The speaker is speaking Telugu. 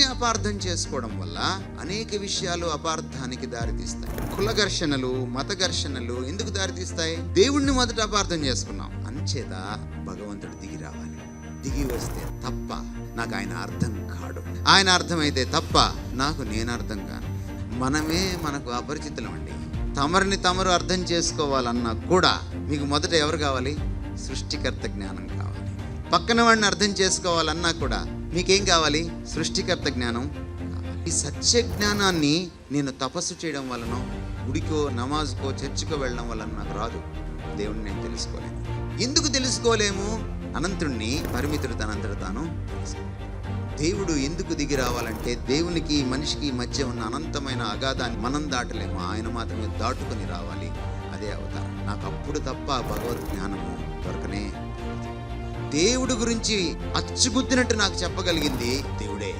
అపార్థం చేసుకోవడం వల్ల అనేక విషయాలు అపార్థానికి దారితీస్తాయి. కుల ఘర్షణలు, మత ఘర్షణలు ఎందుకు దారితీస్తాయి? దేవుణ్ణి మొదట అపార్థం చేసుకున్నాం. అంచేత భగవంతుడు దిగి రావాలి. దిగి వస్తే తప్ప నాకు ఆయన అర్థం కాడు, ఆయన అర్థమైతే తప్ప నాకు నేను అర్థం కాను. మనమే మనకు అపరిచితులం అండి. తమరిని తమరు అర్థం చేసుకోవాలన్నా కూడా మీకు మొదట ఎవరు కావాలి? సృష్టికర్త జ్ఞానం కావాలి. పక్కన వాడిని అర్థం చేసుకోవాలన్నా కూడా మీకేం కావాలి? సృష్టికర్త జ్ఞానం కావాలి. ఈ సత్య జ్ఞానాన్ని నేను తపస్సు చేయడం వలన, గుడికో నమాజ్కో చర్చికో వెళ్ళడం వలన నాకు రాదు. దేవుణ్ణి నేను తెలుసుకోలేను. ఎందుకు తెలుసుకోలేము? అనంతుణ్ణి పరిమితుడు తనంతట తాను తెలుసుకో. దేవుడు ఎందుకు దిగి రావాలంటే దేవునికి మనిషికి మధ్య ఉన్న అనంతమైన అగాధాన్ని మనం దాటలేము, ఆయన మాత్రమే దాటుకొని రావాలి. అదే అవతారం. నాకు అప్పుడు తప్ప భగవద్ జ్ఞానము దొరకనే. దేవుడి గురించి అచ్చుగుద్దినట్టు నాకు చెప్పగలిగింది దేవుడే.